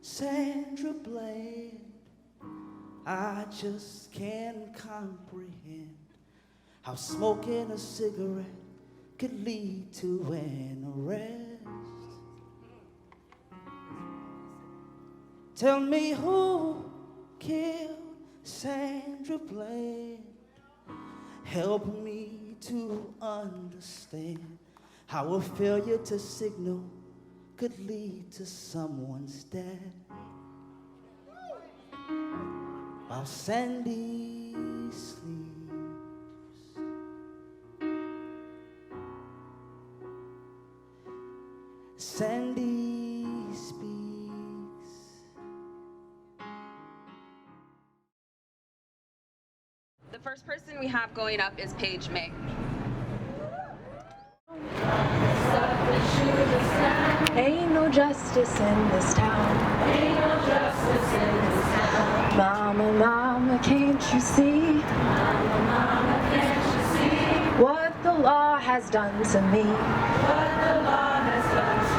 Sandra Bland, I just can't comprehend how smoking a cigarette could lead to an arrest. Tell me who killed Sandra Bland. Help me to understand how a failure to signal could lead to someone's death. While Sandy sleeps, Sandy speaks. The first person we have going up is Paige May. Ain't no justice in this town. Ain't no justice in this town. Mama, mama, can't you see? Mama, mama, can't you see? What the law has done to me? What the law has done to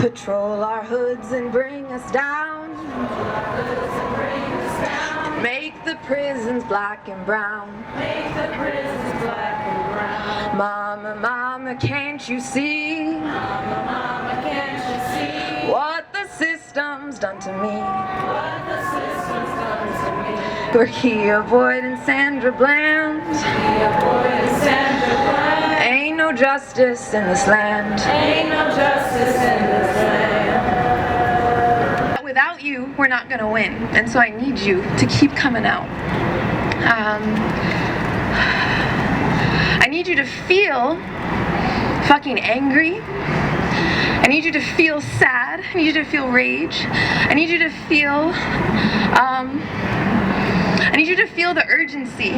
me? Patrol our hoods and bring us down. Patrol our hoods and bring us down. And make the prisons black and brown. Make the prisons black and brown. Mama, mama, can't you see? Mama, mama, can't you see? What the system's done to me? What the system's done to me? We're Kia Boyd and Sandra Bland. Kia Boyd and Sandra Bland. Ain't no justice in this land. Ain't no justice in this land. Without you, we're not gonna win, and so I need you to keep coming out. I need you to feel fucking angry. I need you to feel sad. I need you to feel rage. I need you to feel, I need you to feel the urgency.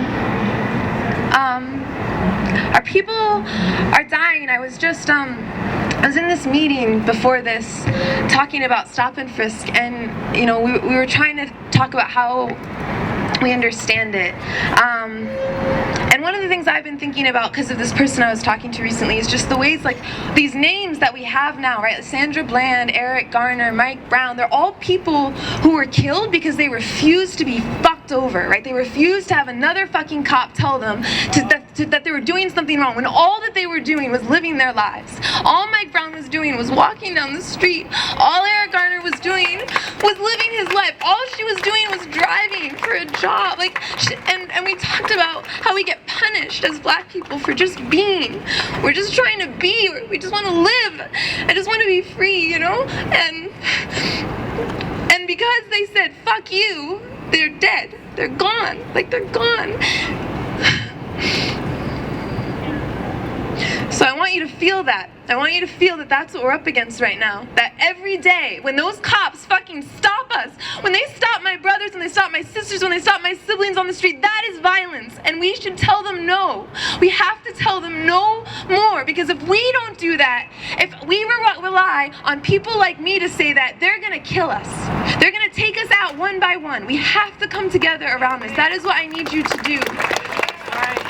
Our people are dying. I was just, I was in this meeting before this talking about stop and frisk, and you know, we were trying to talk about how we understand it. And one of the things I've been thinking about, because of this person I was talking to recently, is just the ways, like, these names that we have now, right? Sandra Bland, Eric Garner, Mike Brown, they're all people who were killed because they refused to be fucked over, right? They refused to have another fucking cop tell them that they were doing something wrong, when all that they were doing was living their lives. All Mike Brown was doing was walking down the street. All Eric Garner was doing was living his life. All she was doing was driving for a job. Like, and we talked about how we get punished as black people for just being. We're just trying to be. We just want to live. I just want to be free, you know? And because they said, fuck you, they're dead. They're gone. Like, they're gone. So I want you to feel that. I want you to feel that that's what we're up against right now. That every day, when those cops fucking stop us, when they stop my brothers, when they stop my sisters, when they stop my siblings on the street, that is violence. And we should tell them no. We have to tell them no more. Because if we don't do that, if we rely on people like me to say that, they're going to kill us. They're going to take us out one by one. We have to come together around this. That is what I need you to do. All right.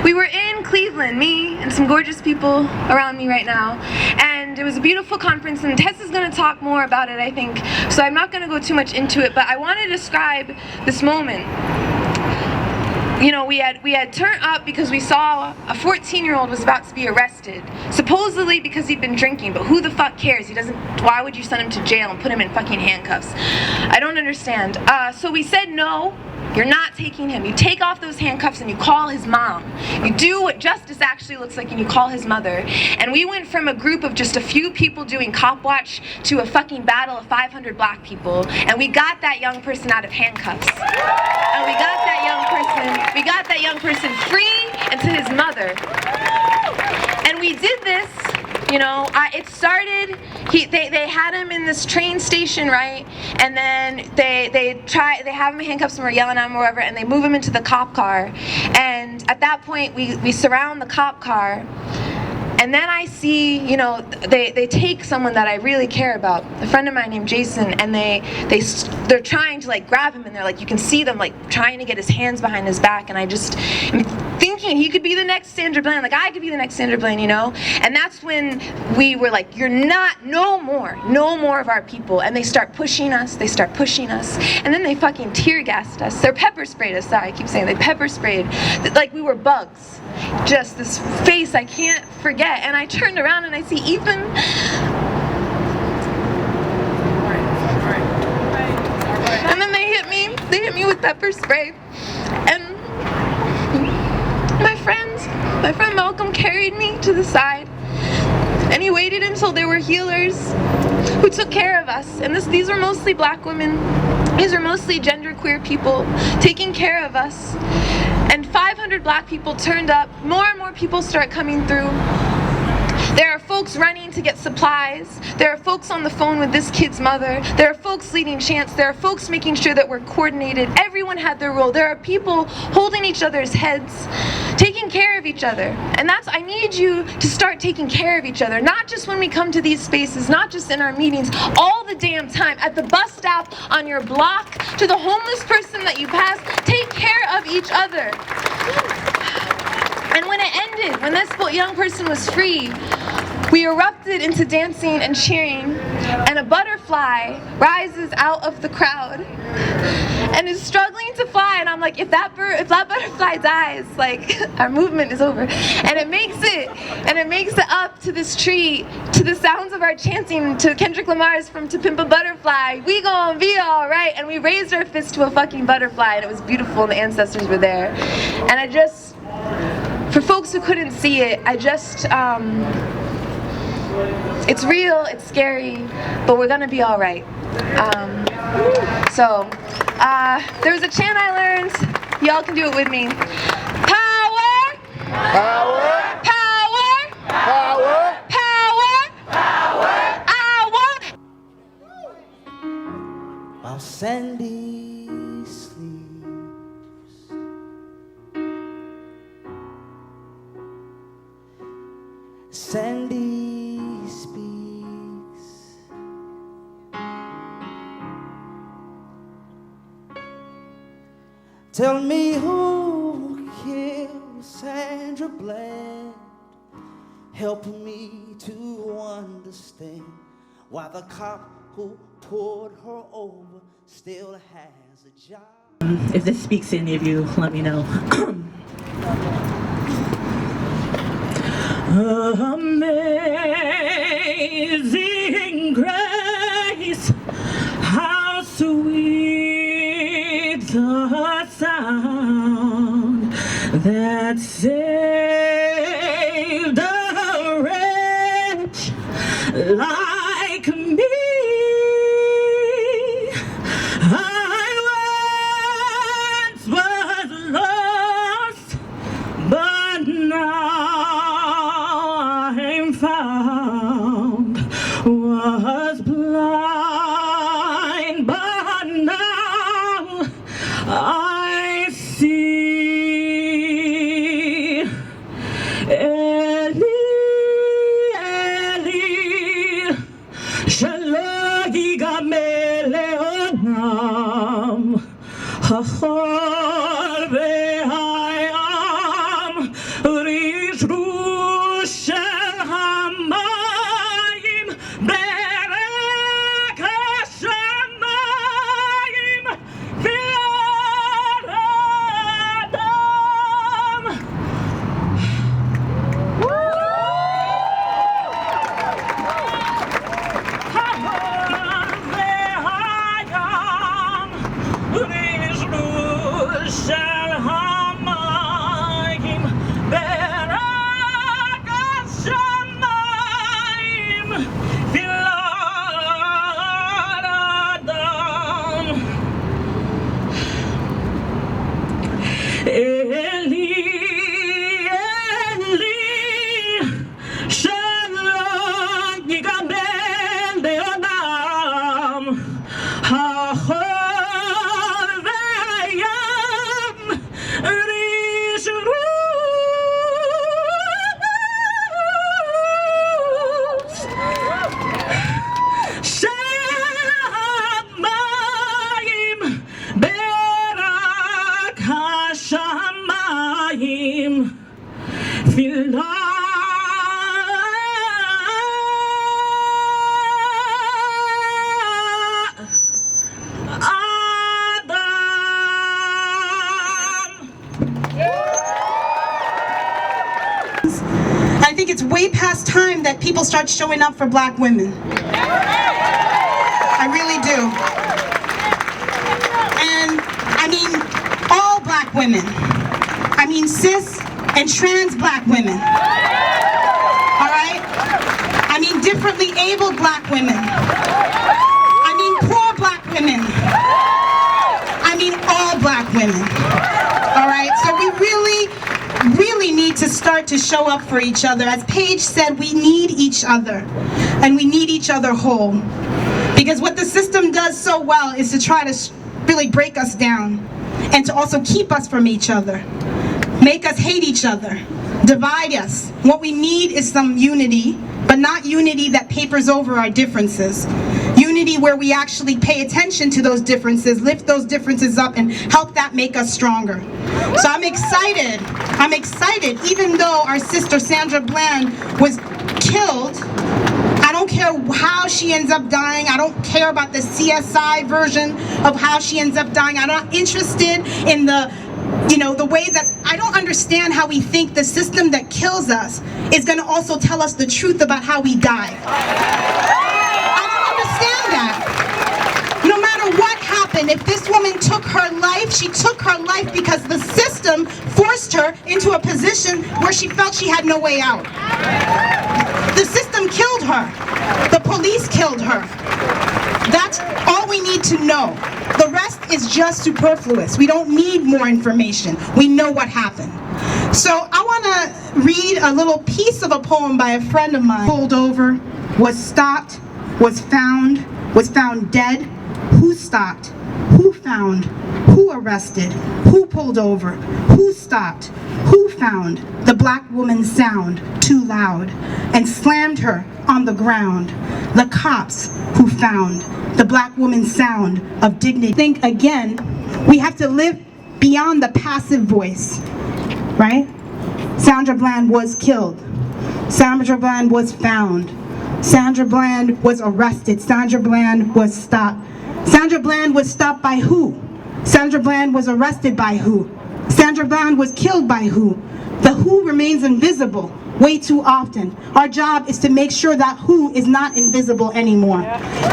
We were in Cleveland, me and some gorgeous people around me right now, and it was a beautiful conference, and Tess is going to talk more about it, I think, so I'm not going to go too much into it, but I want to describe this moment. You know, we had turned up because we saw a 14-year-old was about to be arrested, supposedly because he'd been drinking, but who the fuck cares? He doesn't, why would you send him to jail and put him in fucking handcuffs? I don't understand. So we said no. You're not taking him. You take off those handcuffs and you call his mom. You do what justice actually looks like and you call his mother. And we went from a group of just a few people doing cop watch to a fucking battle of 500 black people. And we got that young person out of handcuffs. And we got that young person free and to his mother. And we did this, you know, it started, they had him in this train station, right? And then they have him in handcuffs and we're yelling at him or whatever, and they move him into the cop car. And at that point, we surround the cop car. And then I see, you know, they take someone that I really care about, a friend of mine named Jason, and they're trying to like grab him, and they're like, you can see them like trying to get his hands behind his back, and I just am thinking and he could be the next Sandra Bland, like I could be the next Sandra Bland, you know? And that's when we were like, you're not, no more of our people. And they start pushing us, and then they fucking tear gassed us. They're pepper sprayed us, sorry, I keep saying they pepper sprayed, like we were bugs. Just this face I can't forget. And I turned around and I see Ethan. And then they hit me with pepper spray. And my friend Malcolm carried me to the side. And he waited until there were healers who took care of us. And these were mostly black women. These were mostly genderqueer people taking care of us. And 500 black people turned up. More and more people start coming through. There are folks running to get supplies. There are folks on the phone with this kid's mother. There are folks leading chants. There are folks making sure that we're coordinated. Everyone had their role. There are people holding each other's heads, taking care of each other. And I need you to start taking care of each other. Not just when we come to these spaces, not just in our meetings, all the damn time. At the bus stop, on your block, to the homeless person that you pass, take care of each other. And when it ended, when this young person was free, we erupted into dancing and cheering, and a butterfly rises out of the crowd and is struggling to fly. And I'm like, if that butterfly dies, like our movement is over. And it makes it up to this tree, to the sounds of our chanting, to Kendrick Lamar's from To Pimp a Butterfly, we gon' be all right. And we raised our fist to a fucking butterfly, and it was beautiful, and the ancestors were there. And for folks who couldn't see it, it's real, it's scary, but we're gonna be all right. There was a chant I learned. Y'all can do it with me. Power! Power! Power! Power! Power! Power! I want... While Sandy sleeps, Sandy speaks. Tell me who killed Sandra Bland. Help me to understand why the cop who pulled her over still has a job. If this speaks to any of you, let me know. Amazing grace, how sweet the sound that saved a wretch like me. I once was lost, but now I'm found. Was blind, but now I see. Eli, Eli, has. I think it's way past time that people start showing up for black women. I really do. And I mean all black women. I mean cis and trans black women. All right? I mean differently abled black women. I mean poor black women. I mean all black women. All right? So we really need to start to show up for each other. As Paige said, we need each other. And we need each other whole. Because what the system does so well is to try to really break us down. And to also keep us from each other. Make us hate each other. Divide us. What we need is some unity, but not unity that papers over our differences. Unity where we actually pay attention to those differences, lift those differences up, and help that make us stronger. So I'm excited, even though our sister Sandra Bland was killed. I don't care how she ends up dying. I don't care about the CSI version of how she ends up dying. I'm not interested in the way that I don't understand how we think the system that kills us is going to also tell us the truth about how we die. I don't understand that. No matter what happened, if this woman took her life, she took her life because the system forced her into a position where she felt she had no way out. The system killed her. The police killed her. That's all we need to know. The rest is just superfluous. We don't need more information. We know what happened. So I want to read a little piece of a poem by a friend of mine. Pulled over, was stopped, was found dead. Who stopped? Who found? Who arrested? Who pulled over? Who stopped? Who found the black woman's sound too loud and slammed her on the ground? The cops who found the black woman's sound of dignity. Think again, we have to live beyond the passive voice, right? Sandra Bland was killed. Sandra Bland was found. Sandra Bland was arrested. Sandra Bland was stopped. Sandra Bland was stopped by who? Sandra Bland was arrested by who? Sandra Bland was killed by who? The who remains invisible way too often. Our job is to make sure that who is not invisible anymore.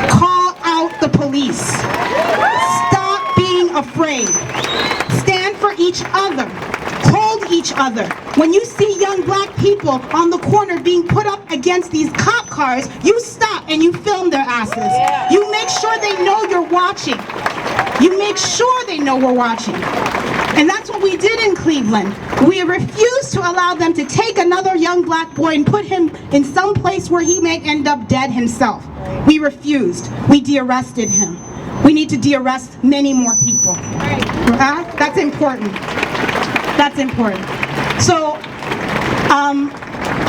Call out the police. Stop being afraid. Stand for each other. Hold each other. When you see young black people on the corner being put up against these cop cars, you stop and you film their asses. You make sure they know you're watching. You make sure they know we're watching. And that's what we did in Cleveland. We refused to allow them to take another young black boy and put him in some place where he may end up dead himself. We refused. We de-arrested him. We need to de-arrest many more people. That's important. That's important. So,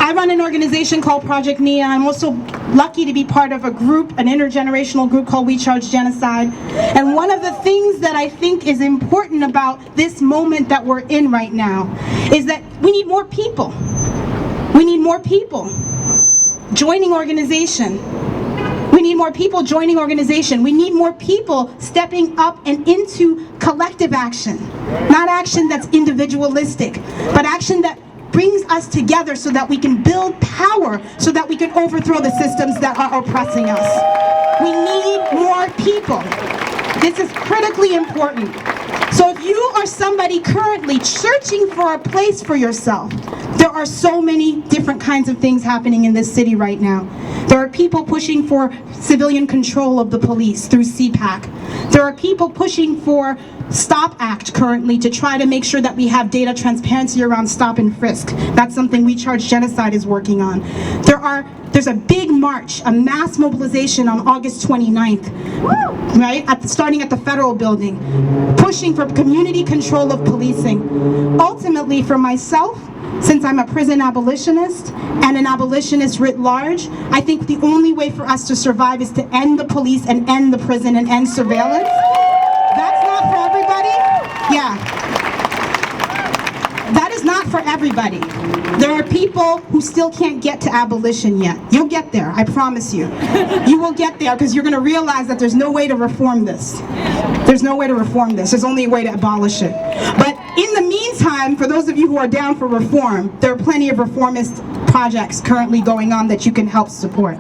I run an organization called Project NIA. I'm also lucky to be part of a group, an intergenerational group called We Charge Genocide. And one of the things that I think is important about this moment that we're in right now is that we need more people. We need more people joining organization. We need more people joining organization. We need more people stepping up and into collective action. Not action that's individualistic, but action that brings us together so that we can build power, so that we can overthrow the systems that are oppressing us. We need more people. This is critically important. So if you are somebody currently searching for a place for yourself, there are so many different kinds of things happening in this city right now. There are people pushing for civilian control of the police through CPAC. There are people pushing for Stop Act currently to try to make sure that we have data transparency around stop and frisk. That's something We Charge Genocide is working on. There's a big march, a mass mobilization on August 29th, right? Starting at the federal building, pushing for community control of policing. Ultimately, for myself, since I'm a prison abolitionist and an abolitionist writ large, I think the only way for us to survive is to end the police and end the prison and end surveillance. That's not for everybody. Yeah. That is not for everybody. There are people who still can't get to abolition yet. You'll get there, I promise you. You will get there because you're going to realize that there's no way to reform this. There's no way to reform this. There's only a way to abolish it. But in the meantime, meantime, for those of you who are down for reform, there are plenty of reformist projects currently going on that you can help support.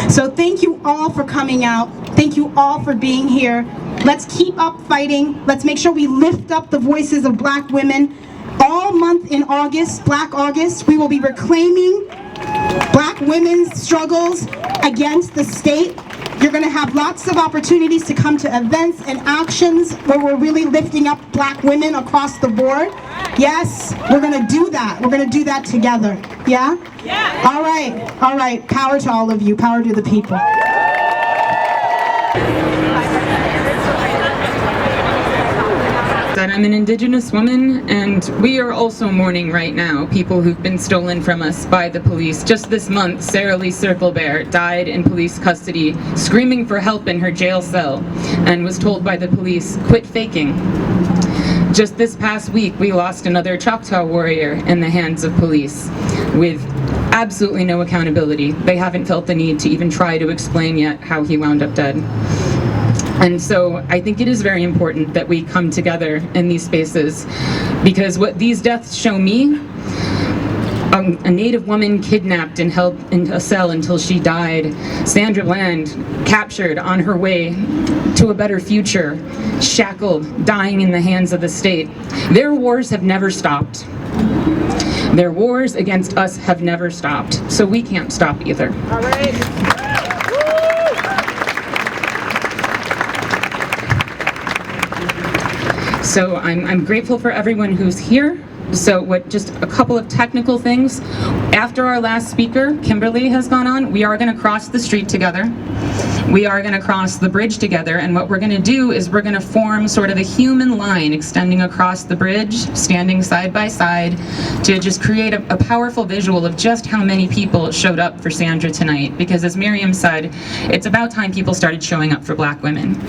So thank you all for coming out. Thank you all for being here. Let's keep up fighting. Let's make sure we lift up the voices of Black women. All month in August, Black August, we will be reclaiming Black women's struggles against the state. You're going to have lots of opportunities to come to events and actions where we're really lifting up Black women across the board. Yes, we're going to do that. We're going to do that together. Yeah? Yeah. All right. All right. Power to all of you. Power to the people. That I'm an Indigenous woman, and we are also mourning right now people who've been stolen from us by the police. Just this month, Sarah Lee Circlebear died in police custody, screaming for help in her jail cell, and was told by the police, "Quit faking." Just this past week, we lost another Choctaw warrior in the hands of police, with absolutely no accountability. They haven't felt the need to even try to explain yet how he wound up dead. And so I think it is very important that we come together in these spaces, because what these deaths show me, a Native woman kidnapped and held in a cell until she died, Sandra Bland captured on her way to a better future, shackled, dying in the hands of the state. Their wars have never stopped. Their wars against us have never stopped, so we can't stop either. All right. So I'm grateful for everyone who's here. So just a couple of technical things. After our last speaker, Kimberly, has gone on, we are going to cross the street together. We are going to cross the bridge together, and what we're going to do is we're going to form sort of a human line extending across the bridge, standing side by side, to just create a powerful visual of just how many people showed up for Sandra tonight. Because as Miriam said, it's about time people started showing up for Black women.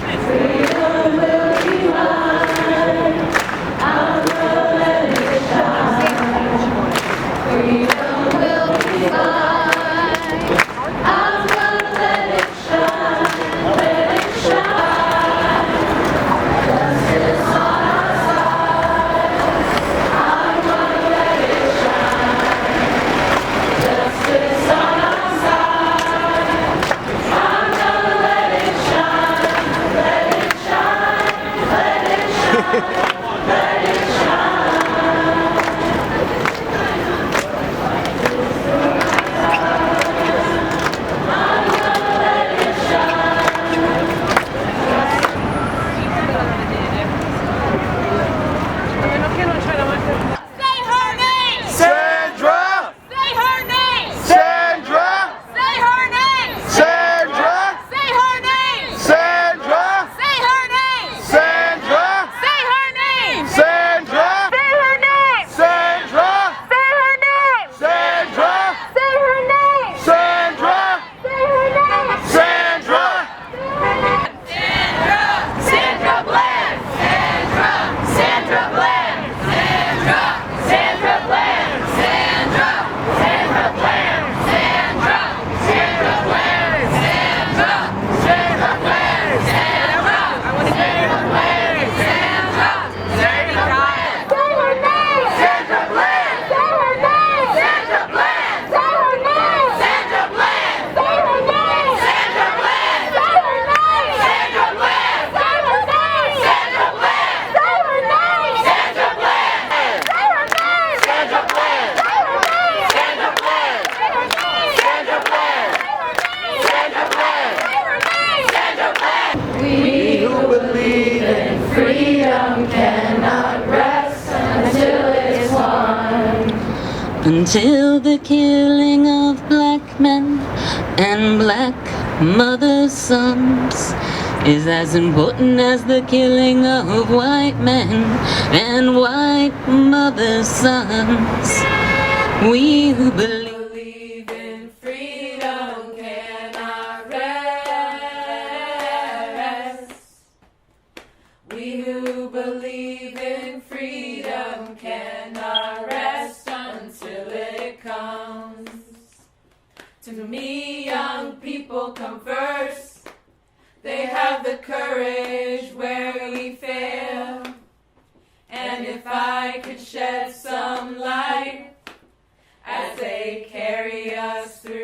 Until the killing of Black men and Black mothers' sons is as important as the killing of white men and white mothers' sons. We who believe in freedom cannot rest. We who believe in freedom cannot rest until it comes. To me, young people come first. They have the courage where we fail. And if I could shed us through.